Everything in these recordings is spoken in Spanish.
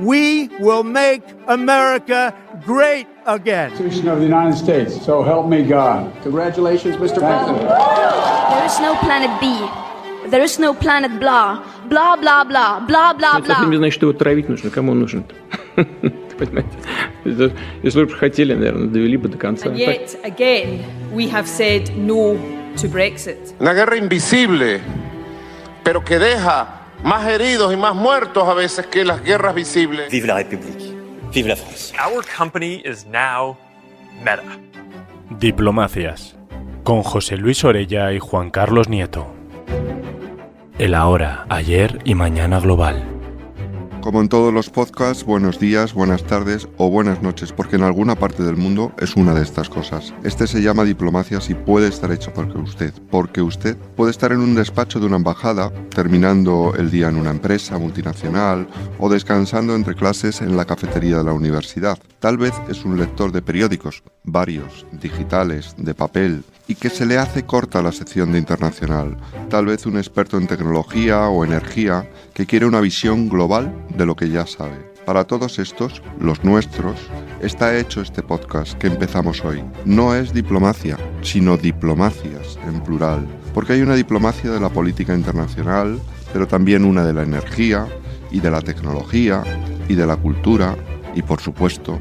we will make America great again. Constitution of the United States. So help me God. Congratulations, Mr. President. There is no planet B. There is no planet blah. Blah, blah, blah. Blah, blah, blah. Это не значит, что его травить нужно. Кому он нужен-то? Понимаете? Если бы хотели, наверное, довели бы до конца. And yet, again, we have said no to Brexit. Una guerra invisible, pero que deja más heridos y más muertos a veces que las guerras visibles. Vive la République. Vive la France. Our company is now Meta. Diplomacias, con José Luis Orella y Juan Carlos Nieto. El ahora, ayer y mañana global. Como en todos los podcasts, buenos días, buenas tardes o buenas noches, porque en alguna parte del mundo es una de estas cosas. Este se llama Diplomacias y puede estar hecho porque usted puede estar en un despacho de una embajada, terminando el día en una empresa multinacional o descansando entre clases en la cafetería de la universidad. Tal vez es un lector de periódicos, varios, digitales, de papel, y que se le hace corta la sección de internacional. Tal vez un experto en tecnología o energía que quiere una visión global de lo que ya sabe. Para todos estos, los nuestros, está hecho este podcast que empezamos hoy. No es diplomacia, sino diplomacias en plural, porque hay una diplomacia de la política internacional, pero también una de la energía y de la tecnología y de la cultura y, por supuesto,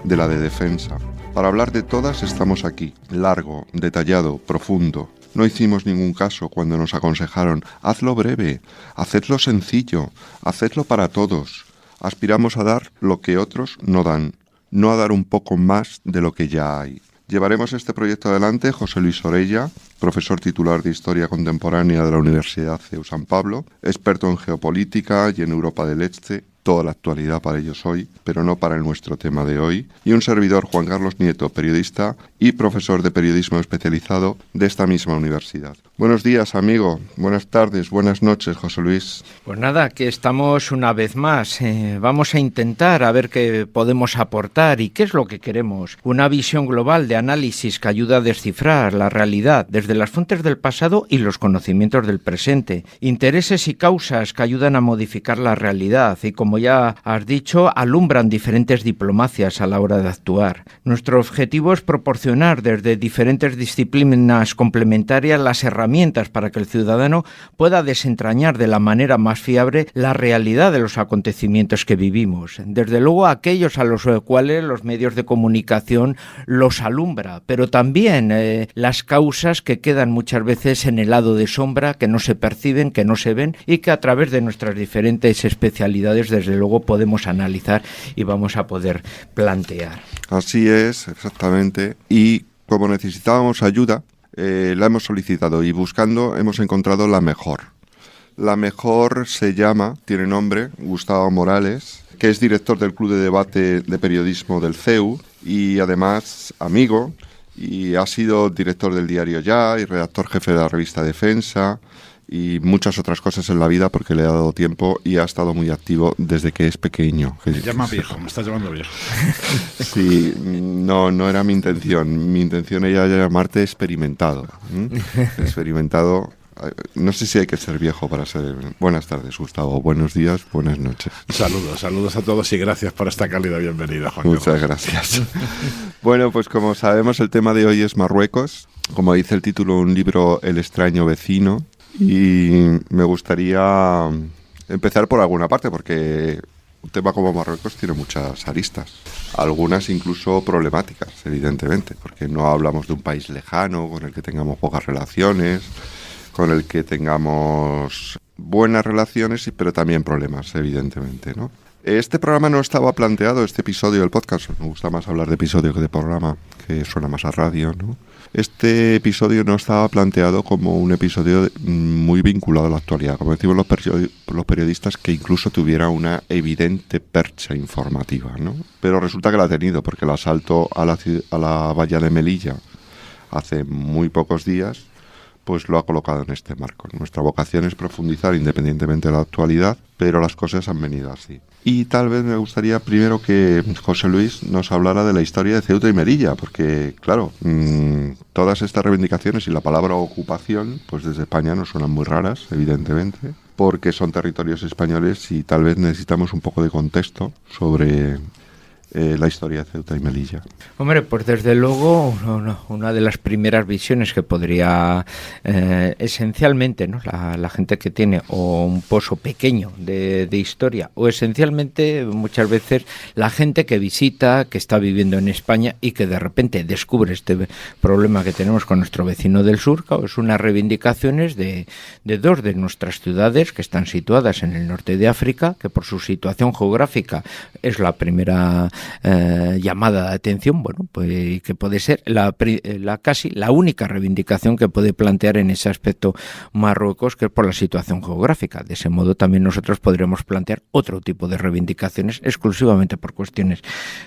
de la de defensa. Para hablar de todas estamos aquí, largo, detallado, profundo. No hicimos ningún caso cuando nos aconsejaron, hazlo breve, hacedlo sencillo, hacedlo para todos. Aspiramos a dar lo que otros no dan, no a dar un poco más de lo que ya hay. Llevaremos este proyecto adelante José Luis Orella, profesor titular de Historia Contemporánea de la Universidad CEU San Pablo, experto en geopolítica y en Europa del Este, toda la actualidad para ellos hoy, pero no para nuestro tema de hoy, y un servidor, Juan Carlos Nieto, periodista y profesor de periodismo especializado de esta misma universidad. Buenos días, amigo. Buenas tardes, buenas noches, José Luis. Pues nada, aquí estamos una vez más. Vamos a intentar a ver qué podemos aportar y qué es lo que queremos. Una visión global de análisis que ayuda a descifrar la realidad desde las fuentes del pasado y los conocimientos del presente. Intereses y causas que ayudan a modificar la realidad y, como ya has dicho, alumbran diferentes diplomacias a la hora de actuar. Nuestro objetivo es proporcionar desde diferentes disciplinas complementarias las herramientas para que el ciudadano pueda desentrañar de la manera más fiable la realidad de los acontecimientos que vivimos. Desde luego aquellos a los cuales los medios de comunicación los alumbra, pero también las causas que quedan muchas veces en el lado de sombra, que no se perciben, que no se ven y que a través de nuestras diferentes especialidades desde luego podemos analizar y vamos a poder plantear. Así es, exactamente. Y como necesitábamos ayuda, la hemos solicitado y buscando hemos encontrado la mejor. La mejor tiene nombre, Gustavo Morales, que es director del Club de Debate de Periodismo del CEU y además amigo, y ha sido director del diario Ya y redactor jefe de la revista Defensa y muchas otras cosas en la vida porque le ha dado tiempo y ha estado muy activo desde que es pequeño. Me llama viejo, me estás llamando viejo. Sí, no era mi intención. Mi intención era llamarte experimentado. Experimentado. No sé si hay que ser viejo para ser... Buenas tardes, Gustavo. Buenos días, buenas noches. Saludos a todos y gracias por esta cálida bienvenida, Juan Muchas Carlos. Gracias. Bueno, pues como sabemos, el tema de hoy es Marruecos. Como dice el título, un libro, El extraño vecino. Y me gustaría empezar por alguna parte, porque un tema como Marruecos tiene muchas aristas, algunas incluso problemáticas, evidentemente, porque no hablamos de un país lejano con el que tengamos pocas relaciones, con el que tengamos buenas relaciones, pero también problemas, evidentemente, ¿no? Este programa no estaba planteado, este episodio del podcast, me gusta más hablar de episodio que de programa, que suena más a radio, ¿no? Este episodio no estaba planteado como un episodio muy vinculado a la actualidad, como decimos los periodistas, que incluso tuviera una evidente percha informativa, ¿no? Pero resulta que la ha tenido, porque el asalto a la valla de Melilla hace muy pocos días pues lo ha colocado en este marco. Nuestra vocación es profundizar independientemente de la actualidad, pero las cosas han venido así. Y tal vez me gustaría primero que José Luis nos hablara de la historia de Ceuta y Melilla, porque, claro, todas estas reivindicaciones y la palabra ocupación, pues desde España nos suenan muy raras, evidentemente, porque son territorios españoles y tal vez necesitamos un poco de contexto sobre la historia de Ceuta y Melilla. Hombre, pues desde luego una de las primeras visiones que podría esencialmente, ¿no? la gente que tiene o un pozo pequeño de historia, o esencialmente muchas veces la gente que visita, que está viviendo en España y que de repente descubre este problema que tenemos con nuestro vecino del sur. Es unas reivindicaciones de dos de nuestras ciudades que están situadas en el norte de África, que por su situación geográfica es la primera llamada de atención, bueno, pues que puede ser casi la única reivindicación que puede plantear en ese aspecto Marruecos, que es por la situación geográfica. De ese modo también nosotros podremos plantear otro tipo de reivindicaciones exclusivamente por cuestiones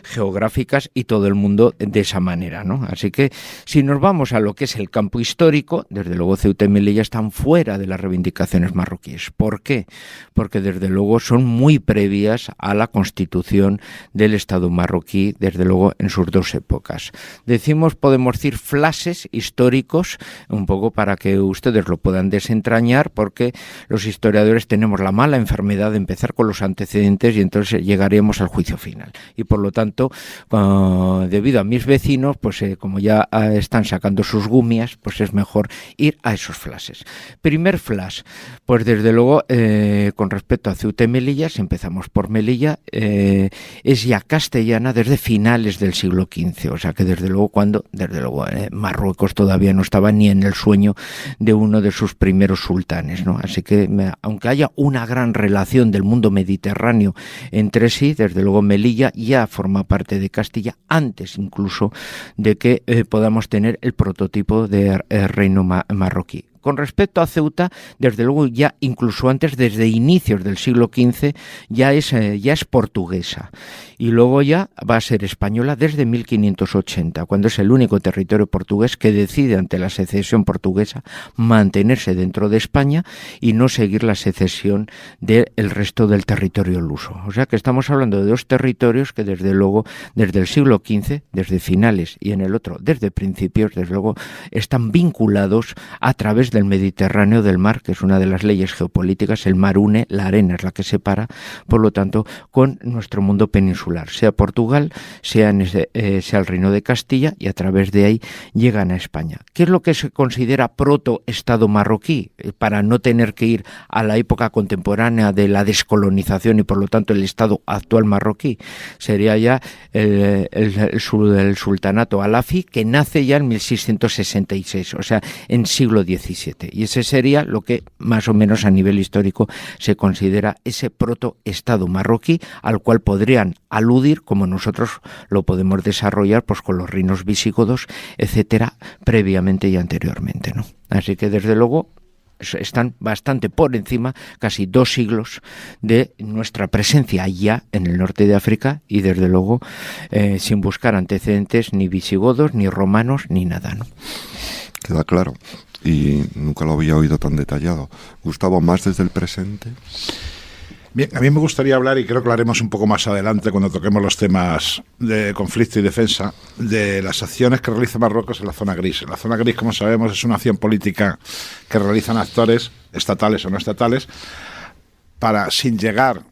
geográficas y todo el mundo de esa manera, ¿no? Así que si nos vamos a lo que es el campo histórico, desde luego Ceuta y Melilla están fuera de las reivindicaciones marroquíes. ¿Por qué? Porque desde luego son muy previas a la constitución del Estado marroquí, desde luego en sus dos épocas. Podemos decir flashes históricos, un poco para que ustedes lo puedan desentrañar, porque los historiadores tenemos la mala enfermedad de empezar con los antecedentes y entonces llegaríamos al juicio final. Y por lo tanto, debido a mis vecinos, pues como ya están sacando sus gumias, pues es mejor ir a esos flashes. Primer flash, pues desde luego, con respecto a Ceuta y Melilla, si empezamos por Melilla, es ya castellana desde finales del siglo XV, o sea que desde luego Marruecos todavía no estaba ni en el sueño de uno de sus primeros sultanes, ¿no? Así que aunque haya una gran relación del mundo mediterráneo entre sí, desde luego Melilla ya forma parte de Castilla antes incluso de que podamos tener el prototipo de reino marroquí. Con respecto a Ceuta, desde luego ya incluso antes, desde inicios del siglo XV, ya es portuguesa. Y luego ya va a ser española desde 1580, cuando es el único territorio portugués que decide ante la secesión portuguesa mantenerse dentro de España y no seguir la secesión del resto del territorio luso. O sea que estamos hablando de dos territorios que desde luego, desde el siglo XV, desde finales y en el otro desde principios, desde luego están vinculados a través del Mediterráneo del mar, que es una de las leyes geopolíticas. El mar une, la arena es la que separa, por lo tanto, con nuestro mundo peninsular, sea Portugal, sea el Reino de Castilla, y a través de ahí llegan a España. ¿Qué es lo que se considera proto-estado marroquí? Para no tener que ir a la época contemporánea de la descolonización y por lo tanto el estado actual marroquí, sería ya el sultanato alafí, que nace ya en 1666, o sea, en siglo XVII. Y ese sería lo que más o menos a nivel histórico se considera ese protoestado marroquí, al cual podrían aludir, como nosotros lo podemos desarrollar, pues con los reinos visigodos, etcétera, previamente y anteriormente, ¿no? Así que desde luego están bastante por encima, casi 2 siglos, de nuestra presencia ya en el norte de África, y desde luego sin buscar antecedentes ni visigodos, ni romanos, ni nada, ¿no? Queda claro. Y nunca lo había oído tan detallado. Gustavo, ¿más desde el presente? Bien, a mí me gustaría hablar, y creo que lo haremos un poco más adelante cuando toquemos los temas de conflicto y defensa, de las acciones que realiza Marruecos en la zona gris. La zona gris, como sabemos, es una acción política que realizan actores, estatales o no estatales, para, sin llegar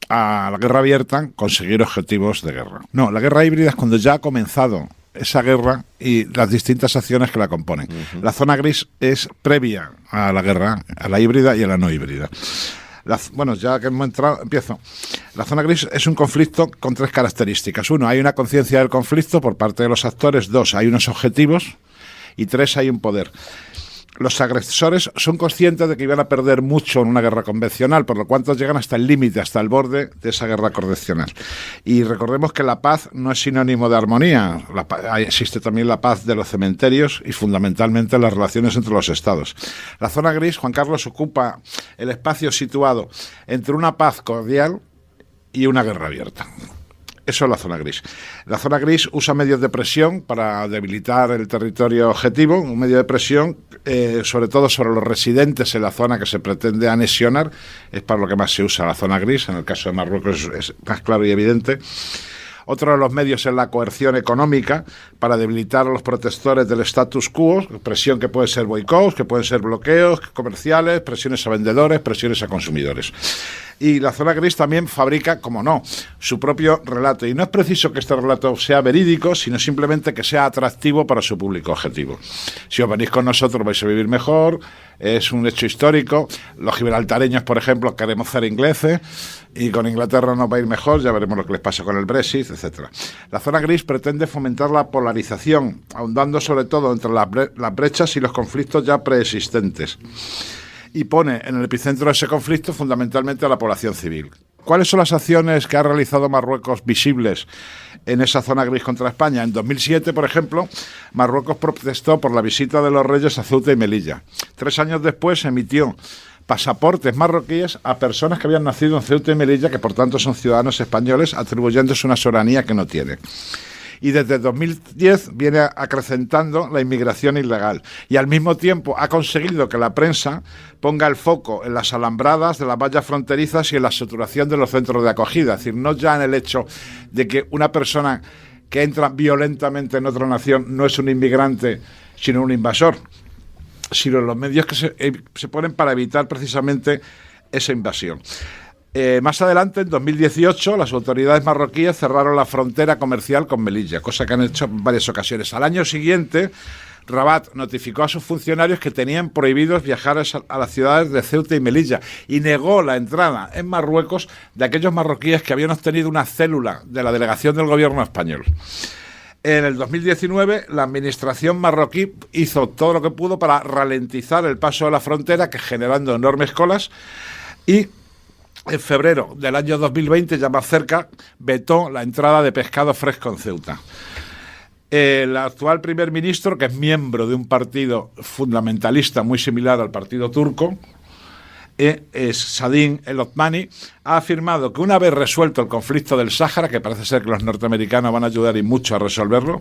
a la guerra abierta, conseguir objetivos de guerra. No, la guerra híbrida es cuando ya ha comenzado esa guerra y las distintas acciones que la componen. Uh-huh. La zona gris es previa a la guerra, a la híbrida y a la no híbrida. Ya que hemos entrado, empiezo. La zona gris es un conflicto con 3 características. 1, hay una conciencia del conflicto por parte de los actores. 2, hay unos objetivos. Y 3, hay un poder. Los agresores son conscientes de que iban a perder mucho en una guerra convencional, por lo cual llegan hasta el límite, hasta el borde de esa guerra convencional. Y recordemos que la paz no es sinónimo de armonía. Existe también la paz de los cementerios y fundamentalmente las relaciones entre los estados. La zona gris, Juan Carlos, ocupa el espacio situado entre una paz cordial y una guerra abierta. Eso es la zona gris. La zona gris usa medios de presión para debilitar el territorio objetivo, un medio de presión sobre todo sobre los residentes en la zona que se pretende anexionar, es para lo que más se usa la zona gris. En el caso de Marruecos es más claro y evidente. Otro de los medios es la coerción económica para debilitar a los protectores del status quo, presión que puede ser boicots, que pueden ser bloqueos comerciales, presiones a vendedores, presiones a consumidores. Y la zona gris también fabrica, como no, su propio relato. Y no es preciso que este relato sea verídico, sino simplemente que sea atractivo para su público objetivo. Si os venís con nosotros vais a vivir mejor, es un hecho histórico. Los gibraltareños, por ejemplo, queremos ser ingleses y con Inglaterra nos va a ir mejor, ya veremos lo que les pasa con el Brexit, etcétera. La zona gris pretende fomentar la polarización, ahondando sobre todo entre las brechas y los conflictos ya preexistentes. Y pone en el epicentro de ese conflicto fundamentalmente a la población civil. ¿Cuáles son las acciones que ha realizado Marruecos visibles en esa zona gris contra España? En 2007, por ejemplo, Marruecos protestó por la visita de los reyes a Ceuta y Melilla. 3 años después emitió pasaportes marroquíes a personas que habían nacido en Ceuta y Melilla, que por tanto son ciudadanos españoles, atribuyéndose una soberanía que no tiene. Y desde 2010 viene acrecentando la inmigración ilegal. Y al mismo tiempo ha conseguido que la prensa ponga el foco en las alambradas de las vallas fronterizas y en la saturación de los centros de acogida. Es decir, no ya en el hecho de que una persona que entra violentamente en otra nación no es un inmigrante, sino un invasor, sino en los medios que se ponen para evitar precisamente esa invasión. Más adelante, en 2018, las autoridades marroquíes cerraron la frontera comercial con Melilla, cosa que han hecho en varias ocasiones. Al año siguiente, Rabat notificó a sus funcionarios que tenían prohibidos viajar a las ciudades de Ceuta y Melilla y negó la entrada en Marruecos de aquellos marroquíes que habían obtenido una célula de la delegación del gobierno español. En el 2019, la administración marroquí hizo todo lo que pudo para ralentizar el paso de la frontera, que generando enormes colas, y en febrero del año 2020, ya más cerca, vetó la entrada de pescado fresco en Ceuta. El actual primer ministro, que es miembro de un partido fundamentalista muy similar al partido turco, es Sadin El Othmani, ha afirmado que una vez resuelto el conflicto del Sáhara, que parece ser que los norteamericanos van a ayudar y mucho a resolverlo,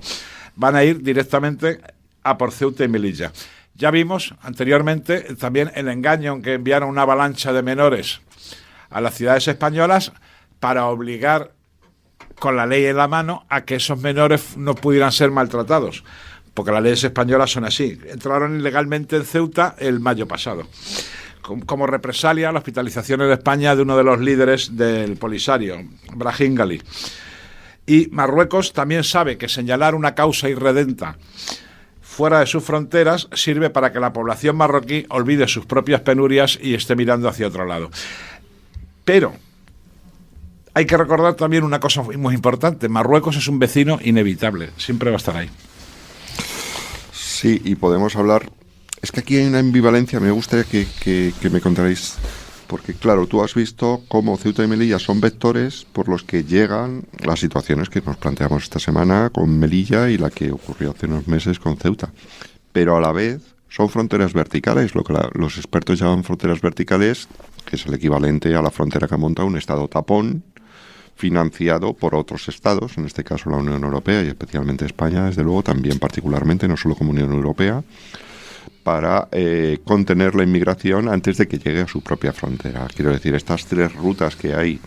van a ir directamente a por Ceuta y Melilla. Ya vimos anteriormente también el engaño en que enviaron una avalancha de menores a las ciudades españolas para obligar con la ley en la mano a que esos menores no pudieran ser maltratados, porque las leyes españolas son así. Entraron ilegalmente en Ceuta el mayo pasado, como represalia a la hospitalización en España de uno de los líderes del Polisario, Brahim Ghali. Y Marruecos también sabe que señalar una causa irredenta fuera de sus fronteras sirve para que la población marroquí olvide sus propias penurias y esté mirando hacia otro lado. Pero hay que recordar también una cosa muy importante. Marruecos es un vecino inevitable, siempre va a estar ahí. Sí, y podemos hablar... Es que aquí hay una ambivalencia, me gustaría que me contarais, porque claro, tú has visto cómo Ceuta y Melilla son vectores por los que llegan las situaciones que nos planteamos esta semana con Melilla y la que ocurrió hace unos meses con Ceuta. Pero a la vez son fronteras verticales, lo que los expertos llaman fronteras verticales, que es el equivalente a la frontera que monta un estado tapón, financiado por otros estados, en este caso la Unión Europea y especialmente España, desde luego, también particularmente, no solo como Unión Europea, para contener la inmigración antes de que llegue a su propia frontera. Quiero decir, estas 3 rutas que hay,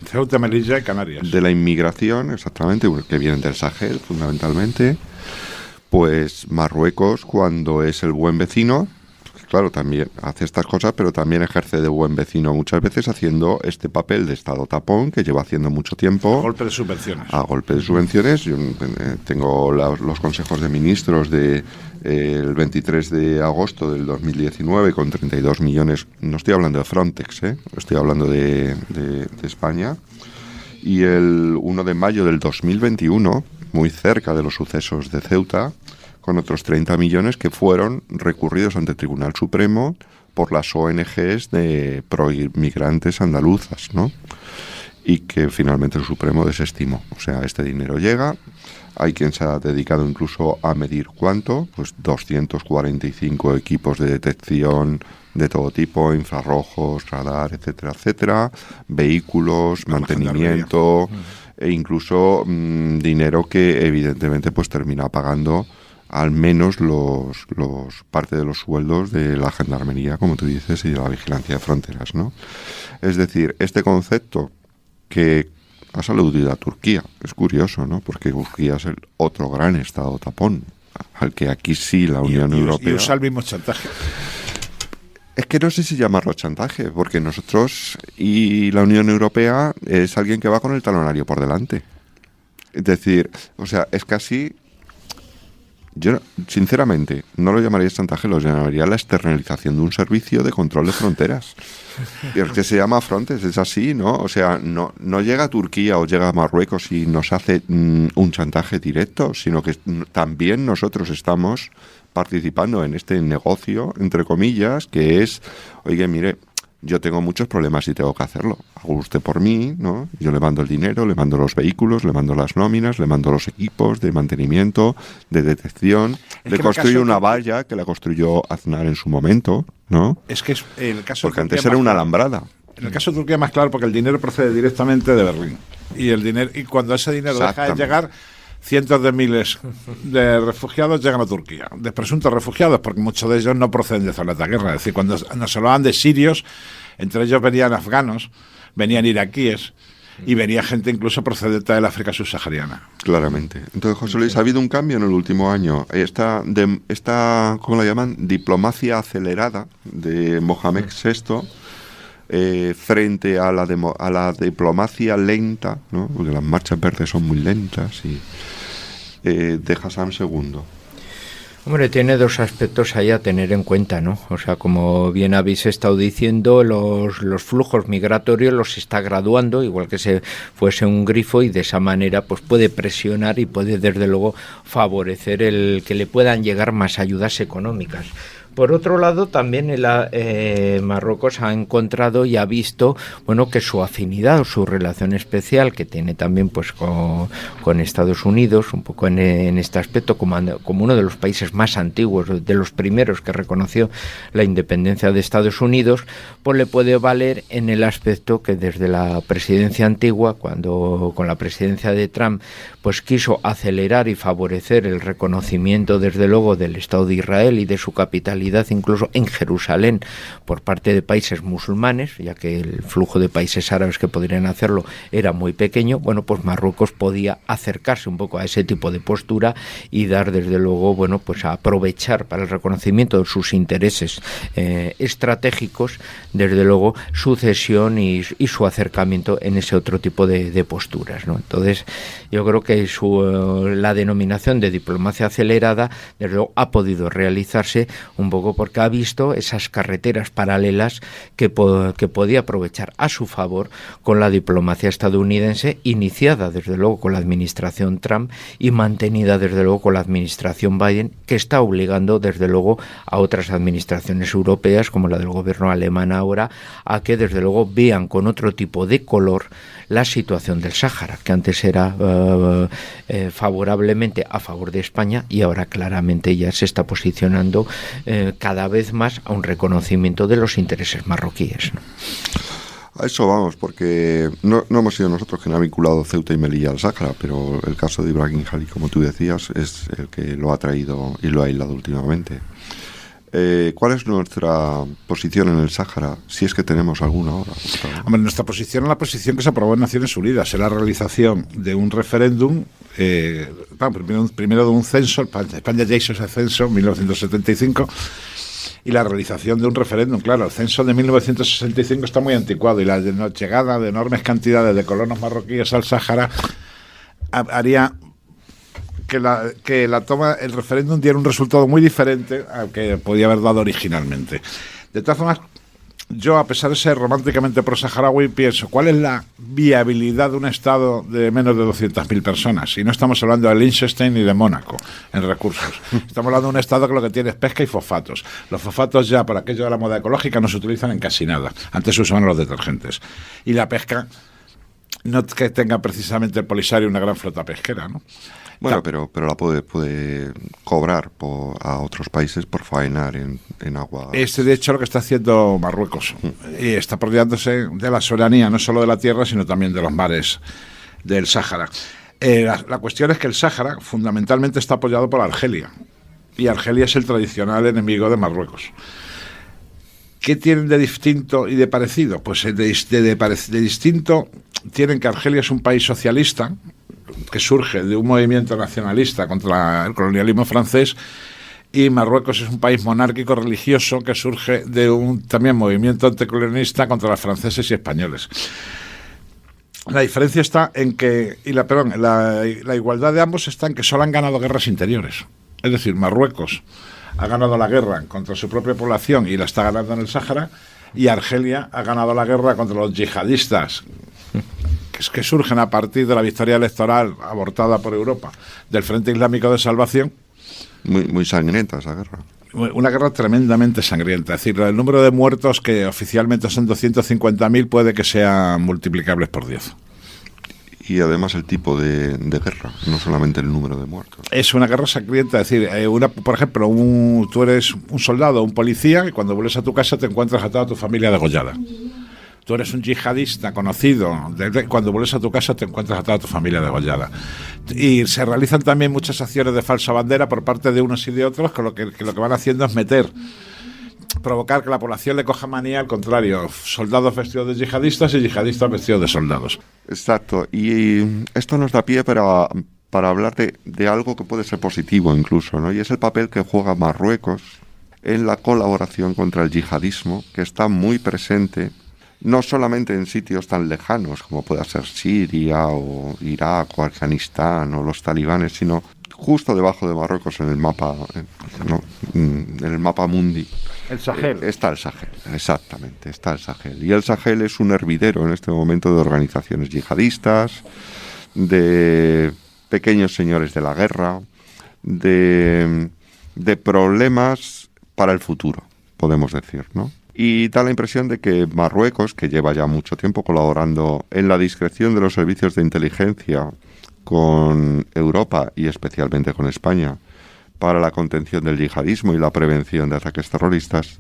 Ceuta, Melilla y Canarias, de la inmigración, exactamente, que vienen del Sahel fundamentalmente, pues Marruecos, cuando es el buen vecino, claro, también hace estas cosas, pero también ejerce de buen vecino muchas veces haciendo este papel de Estado tapón que lleva haciendo mucho tiempo. A golpe de subvenciones. A golpe de subvenciones. Yo tengo los consejos de ministros del 23 de agosto del 2019 con 32 millones. No estoy hablando de Frontex, estoy hablando de España. Y el 1 de mayo del 2021, muy cerca de los sucesos de Ceuta, con otros 30 millones que fueron recurridos ante el Tribunal Supremo por las ONGs de proinmigrantes andaluzas, ¿no? Y que finalmente el Supremo desestimó. O sea, este dinero llega, hay quien se ha dedicado incluso a medir cuánto, pues 245 equipos de detección de todo tipo, infrarrojos, radar, etcétera, etcétera, vehículos, mantenimiento, e incluso dinero que evidentemente pues termina pagando al menos los parte de los sueldos de la gendarmería, como tú dices, y de la vigilancia de fronteras, ¿no? Es decir, este concepto que ha saludido a Turquía. Es curioso, ¿no? Porque Turquía es el otro gran estado tapón, al que aquí sí la Unión Europea... Y usa el mismo chantaje. Es que no sé si llamarlo chantaje, porque nosotros y la Unión Europea es alguien que va con el talonario por delante. Es decir, o sea, es casi... Yo, sinceramente, no lo llamaría chantaje, lo llamaría la externalización de un servicio de control de fronteras. Y es que se llama Frontex, es así, ¿no? O sea, no llega a Turquía o llega a Marruecos y nos hace un chantaje directo, sino que también nosotros estamos participando en este negocio, entre comillas, que es, oye, mire, yo tengo muchos problemas y tengo que hacerlo. Hago usted por mí, ¿no? Yo le mando el dinero, le mando los vehículos, le mando las nóminas, le mando los equipos de mantenimiento, de detección. Le construyo una valla que la construyó Aznar en su momento, ¿no? Es que el caso porque antes era una alambrada. En el caso de Turquía más claro, porque el dinero procede directamente de Berlín. Y cuando ese dinero deja de llegar, cientos de miles de refugiados llegan a Turquía, de presuntos refugiados, porque muchos de ellos no proceden de zonas de guerra. Es decir, cuando nos hablaban de sirios, entre ellos venían afganos, venían iraquíes y venía gente incluso procedente del África subsahariana. Claramente. Entonces, José Luis, ha habido un cambio en el último año. Esta ¿cómo la llaman? Diplomacia acelerada de Mohamed VI frente a la diplomacia lenta, ¿no? Porque las marchas verdes son muy lentas, y de Hassan II. Hombre, tiene dos aspectos ahí a tener en cuenta, ¿no? O sea, como bien habéis estado diciendo, los flujos migratorios los está graduando, igual que se fuese un grifo, y de esa manera pues puede presionar y puede desde luego favorecer el que le puedan llegar más ayudas económicas. Por otro lado, también Marruecos ha encontrado y ha visto, bueno, que su afinidad o su relación especial que tiene también pues con Estados Unidos, un poco en este aspecto, como uno de los países más antiguos, de los primeros que reconoció la independencia de Estados Unidos, pues le puede valer en el aspecto que desde la presidencia antigua, cuando con la presidencia de Trump, pues quiso acelerar y favorecer el reconocimiento desde luego del Estado de Israel y de su capitalidad incluso en Jerusalén por parte de países musulmanes, ya que el flujo de países árabes que podrían hacerlo era muy pequeño. Bueno, pues Marruecos podía acercarse un poco a ese tipo de postura y dar desde luego, bueno, pues a aprovechar para el reconocimiento de sus intereses estratégicos, desde luego su cesión y su acercamiento en ese otro tipo de posturas, ¿no? Entonces yo creo que la denominación de diplomacia acelerada desde luego ha podido realizarse un poco porque ha visto esas carreteras paralelas que podía aprovechar a su favor con la diplomacia estadounidense, iniciada desde luego con la administración Trump y mantenida desde luego con la administración Biden, que está obligando desde luego a otras administraciones europeas como la del gobierno alemán ahora a que desde luego vean con otro tipo de color la situación del Sáhara, que antes era favorablemente a favor de España y ahora claramente ya se está posicionando cada vez más a un reconocimiento de los intereses marroquíes, ¿no? A eso vamos, porque no hemos sido nosotros quien ha vinculado Ceuta y Melilla al Sáhara, pero el caso de Ibrahim Jalil, como tú decías, es el que lo ha traído y lo ha aislado últimamente. ¿Cuál es nuestra posición en el Sáhara, si es que tenemos alguna ahora, Gustavo? Hombre, nuestra posición es la posición que se aprobó en Naciones Unidas, es la realización de un referéndum, primero de un censo. España ya hizo ese censo en 1975, y la realización de un referéndum. Claro, el censo de 1965 está muy anticuado, y la llegada de enormes cantidades de colonos marroquíes al Sáhara haría que el referéndum diera un resultado muy diferente al que podía haber dado originalmente. De todas formas, yo, a pesar de ser románticamente pro-saharaui, pienso, ¿cuál es la viabilidad de un Estado de menos de 200.000 personas? Y no estamos hablando de Liechtenstein ni de Mónaco en recursos. Estamos hablando de un Estado que lo que tiene es pesca y fosfatos. Los fosfatos ya, por aquello de la moda ecológica, no se utilizan en casi nada. Antes se usaban los detergentes. Y la pesca, no que tenga precisamente el Polisario una gran flota pesquera, ¿no? Bueno, pero la puede cobrar a otros países por faenar en agua. De hecho, lo que está haciendo Marruecos. Y está apropiándose de la soberanía, no solo de la tierra, sino también de los mares del Sáhara. La cuestión es que el Sáhara fundamentalmente está apoyado por Argelia. Y Argelia es el tradicional enemigo de Marruecos. ¿Qué tienen de distinto y de parecido? Pues de distinto tienen que Argelia es un país socialista que surge de un movimiento nacionalista contra el colonialismo francés, y Marruecos es un país monárquico religioso que surge de un también movimiento anticolonialista contra los franceses y españoles. La diferencia está en que, la igualdad de ambos está en que solo han ganado guerras interiores. Es decir, Marruecos ha ganado la guerra contra su propia población y la está ganando en el Sáhara, y Argelia ha ganado la guerra contra los yihadistas que surgen a partir de la victoria electoral abortada por Europa del Frente Islámico de Salvación. Muy sangrienta esa guerra. Una guerra tremendamente sangrienta. Es decir, el número de muertos, que oficialmente son 250.000, puede que sean multiplicables por 10. Y además el tipo de guerra, no solamente el número de muertos. Es una guerra sangrienta. Es decir, por ejemplo, tú eres un soldado o un policía, y cuando vuelves a tu casa te encuentras a toda tu familia degollada. Tú eres un yihadista conocido, cuando vuelves a tu casa te encuentras a toda tu familia degollada. Y se realizan también muchas acciones de falsa bandera por parte de unos y de otros, que lo que van haciendo es provocar que la población le coja manía, al contrario, soldados vestidos de yihadistas y yihadistas vestidos de soldados. Exacto, y esto nos da pie para hablar de algo que puede ser positivo incluso, ¿no? Y es el papel que juega Marruecos en la colaboración contra el yihadismo, que está muy presente, no solamente en sitios tan lejanos como pueda ser Siria o Irak o Afganistán o los talibanes, sino justo debajo de Marruecos en el mapa, en el mapa mundi. El Sahel. Está el Sahel, exactamente, está el Sahel. Y el Sahel es un hervidero en este momento de organizaciones yihadistas, de pequeños señores de la guerra, de problemas para el futuro, podemos decir, ¿no? Y da la impresión de que Marruecos, que lleva ya mucho tiempo colaborando en la discreción de los servicios de inteligencia con Europa y especialmente con España para la contención del yihadismo y la prevención de ataques terroristas,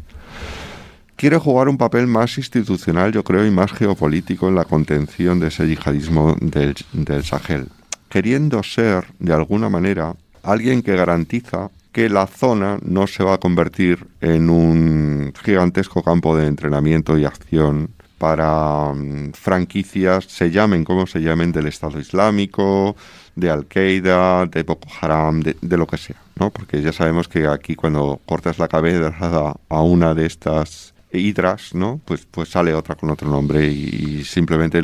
quiere jugar un papel más institucional, yo creo, y más geopolítico en la contención de ese yihadismo del Sahel, queriendo ser, de alguna manera, alguien que garantiza que la zona no se va a convertir en un gigantesco campo de entrenamiento y acción para franquicias, se llamen como se llamen, del Estado Islámico, de Al-Qaeda, de Boko Haram, de lo que sea, ¿no? Porque ya sabemos que aquí cuando cortas la cabeza a una de estas hidras, ¿no? Pues sale otra con otro nombre y simplemente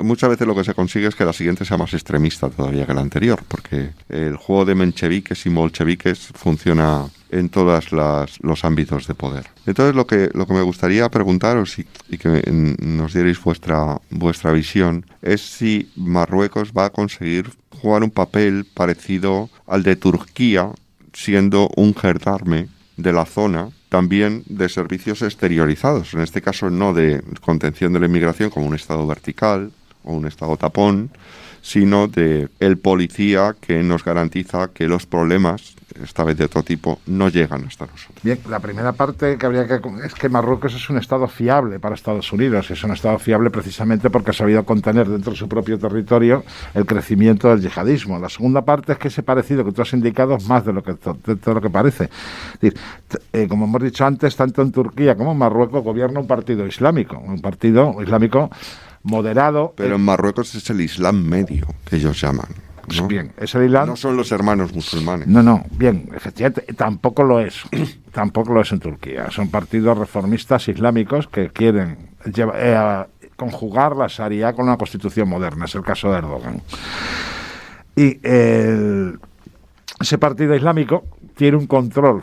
muchas veces lo que se consigue es que la siguiente sea más extremista todavía que la anterior, porque el juego de mencheviques y bolcheviques funciona en todos los ámbitos de poder. Entonces lo que me gustaría preguntaros y que nos dierais vuestra visión es si Marruecos va a conseguir jugar un papel parecido al de Turquía, siendo un gendarme de la zona, también de servicios exteriorizados, en este caso no de contención de la inmigración como un estado vertical o un estado tapón, sino de el policía que nos garantiza que los problemas, esta vez de otro tipo, no llegan hasta nosotros. Bien, la primera parte es que Marruecos es un estado fiable para Estados Unidos, es un estado fiable precisamente porque ha sabido contener dentro de su propio territorio el crecimiento del yihadismo. La segunda parte es que ese parecido que tú has indicado es más de todo lo que parece. Es decir, como hemos dicho antes, tanto en Turquía como en Marruecos gobierna un partido islámico moderado. Pero en Marruecos es el Islam medio, que ellos llaman, ¿no? Bien, es el Islam. No son los hermanos musulmanes. No, bien, efectivamente, tampoco lo es en Turquía. Son partidos reformistas islámicos que quieren conjugar la Sharia con una constitución moderna, es el caso de Erdogan. Y ese partido islámico tiene un control,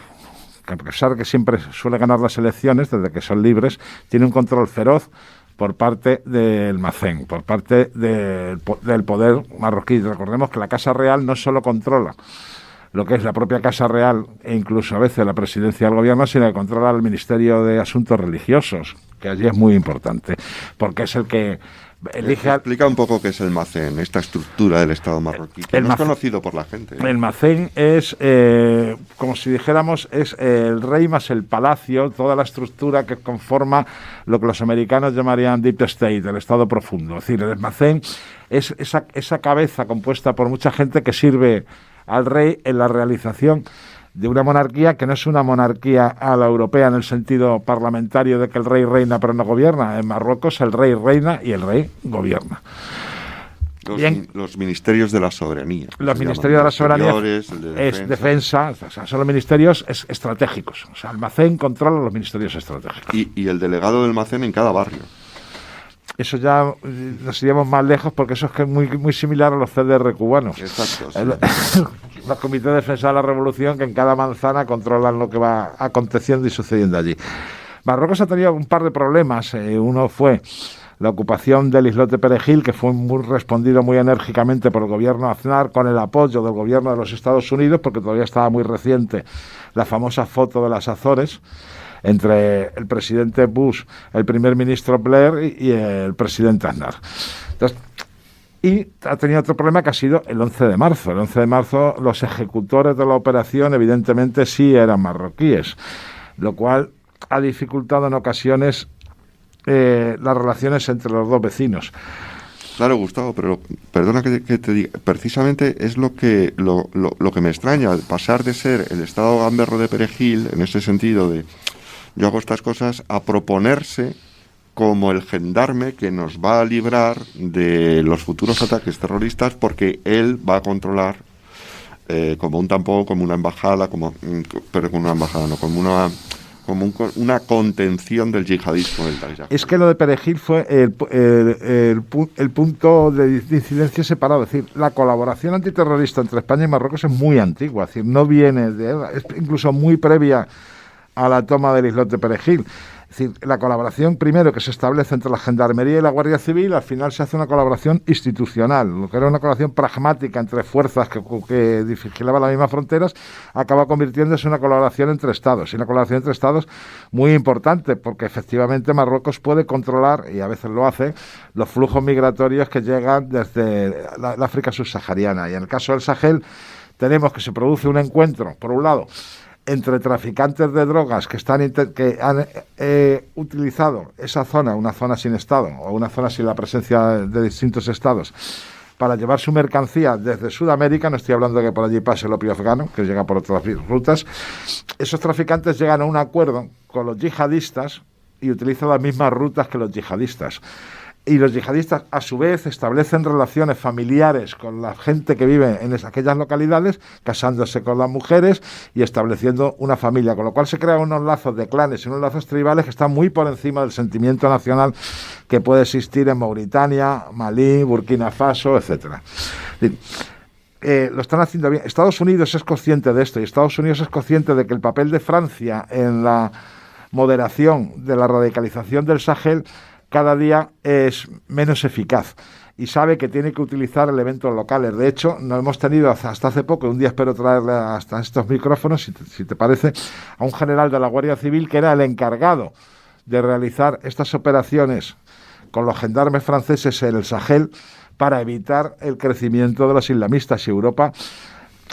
que a pesar de que siempre suele ganar las elecciones, desde que son libres, tiene un control feroz por parte del MACEN, por parte del poder marroquí. Recordemos que la Casa Real no solo controla lo que es la propia Casa Real e incluso a veces la presidencia del gobierno, sino que controla el Ministerio de Asuntos Religiosos, que allí es muy importante, porque es el que elige... Explica un poco qué es el MACEN, esta estructura del Estado marroquí, que no es conocido por la gente. El MACEN es, como si dijéramos, es el rey más el palacio, toda la estructura que conforma lo que los americanos llamarían Deep State, el Estado profundo. Es decir, el MACEN es esa cabeza compuesta por mucha gente que sirve al rey en la realización de una monarquía que no es una monarquía a la europea en el sentido parlamentario de que el rey reina pero no gobierna. En Marruecos el rey reina y el rey gobierna. Los ministerios de la soberanía. Los ministerios de la soberanía es defensa, o sea, son los ministerios estratégicos. O sea, Almacén controla los ministerios estratégicos. Y el delegado del Almacén en cada barrio. Eso ya nos iríamos más lejos porque eso es muy similar a los CDR cubanos. Exacto. Sí. Los comités de defensa de la revolución que en cada manzana controlan lo que va aconteciendo y sucediendo allí. Marruecos ha tenido un par de problemas. Uno fue la ocupación del islote Perejil, que fue respondido muy enérgicamente por el gobierno Aznar con el apoyo del gobierno de los Estados Unidos, porque todavía estaba muy reciente la famosa foto de las Azores entre el presidente Bush, el primer ministro Blair y el presidente Aznar. Entonces, y ha tenido otro problema que ha sido el 11 de marzo. El 11 de marzo los ejecutores de la operación evidentemente sí eran marroquíes, lo cual ha dificultado en ocasiones las relaciones entre los dos vecinos. Claro, Gustavo, pero perdona que te diga, precisamente es lo que me extraña, pasar de ser el estado gamberro de Perejil, en ese sentido de yo hago estas cosas, a proponerse como el gendarme que nos va a librar de los futuros ataques terroristas, porque él va a controlar como un tampón, como una embajada, pero con una embajada, no, como una contención del yihadismo del Daesh. Es que lo de Perejil fue el punto de incidencia separado. Es decir, la colaboración antiterrorista entre España y Marruecos es muy antigua. Es decir, no viene es incluso muy previa a la toma del islote Perejil. Es decir, la colaboración primero que se establece entre la Gendarmería y la Guardia Civil, al final se hace una colaboración institucional. Lo que era una colaboración pragmática entre fuerzas que vigilaban las mismas fronteras, acaba convirtiéndose en una colaboración entre Estados. Y una colaboración entre Estados muy importante, porque efectivamente Marruecos puede controlar, y a veces lo hace, los flujos migratorios que llegan desde la África subsahariana. Y en el caso del Sahel tenemos que se produce un encuentro, por un lado, entre traficantes de drogas que han utilizado esa zona, una zona sin Estado o una zona sin la presencia de distintos Estados, para llevar su mercancía desde Sudamérica. No estoy hablando de que por allí pase el opio afgano, que llega por otras rutas. Esos traficantes llegan a un acuerdo con los yihadistas y utilizan las mismas rutas que los yihadistas. Y los yihadistas, a su vez, establecen relaciones familiares con la gente que vive en aquellas localidades, casándose con las mujeres y estableciendo una familia, con lo cual se crean unos lazos de clanes y unos lazos tribales que están muy por encima del sentimiento nacional que puede existir en Mauritania, Malí, Burkina Faso, etcétera. Lo están haciendo bien. Estados Unidos es consciente de esto, y Estados Unidos es consciente de que el papel de Francia en la moderación de la radicalización del Sahel cada día es menos eficaz, y sabe que tiene que utilizar elementos locales. De hecho, no hemos tenido hasta hace poco, un día espero traerle hasta estos micrófonos, si te parece, a un general de la Guardia Civil que era el encargado de realizar estas operaciones con los gendarmes franceses en el Sahel para evitar el crecimiento de los islamistas. Y Europa,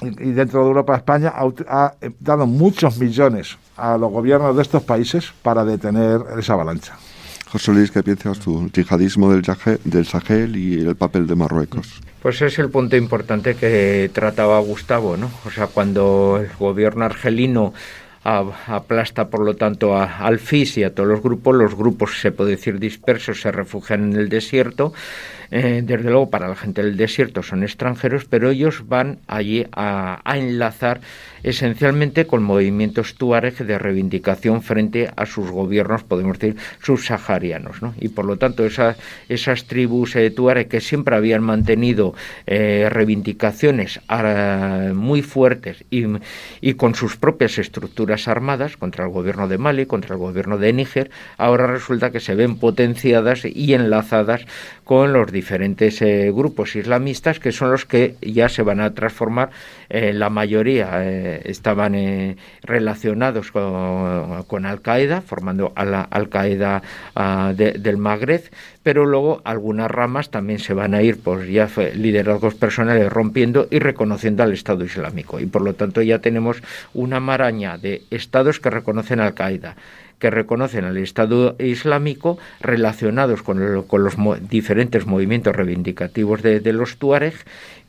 y dentro de Europa, España ha dado muchos millones a los gobiernos de estos países para detener esa avalancha. José Luis, ¿qué piensas tú? El yihadismo del Sahel y el papel de Marruecos. Pues es el punto importante que trataba Gustavo, ¿no? O sea, cuando el gobierno argelino aplasta, por lo tanto, al FIS y a todos los grupos, se puede decir dispersos, se refugian en el desierto. Desde luego, para la gente del desierto son extranjeros, pero ellos van allí a enlazar esencialmente con movimientos tuareg de reivindicación frente a sus gobiernos, podemos decir, subsaharianos, ¿no? Y por lo tanto esas tribus tuareg que siempre habían mantenido reivindicaciones muy fuertes y con sus propias estructuras armadas contra el gobierno de Mali, contra el gobierno de Níger, ahora resulta que se ven potenciadas y enlazadas con los diferentes grupos islamistas, que son los que ya se van a transformar, la mayoría estaban relacionados con Al-Qaeda, formando a la Al-Qaeda del Magreb, pero luego algunas ramas también se van a ir, pues ya liderazgos personales rompiendo y reconociendo al Estado Islámico, y por lo tanto ya tenemos una maraña de estados que reconocen a Al-Qaeda, que reconocen al Estado Islámico relacionados con los diferentes movimientos reivindicativos de los tuareg,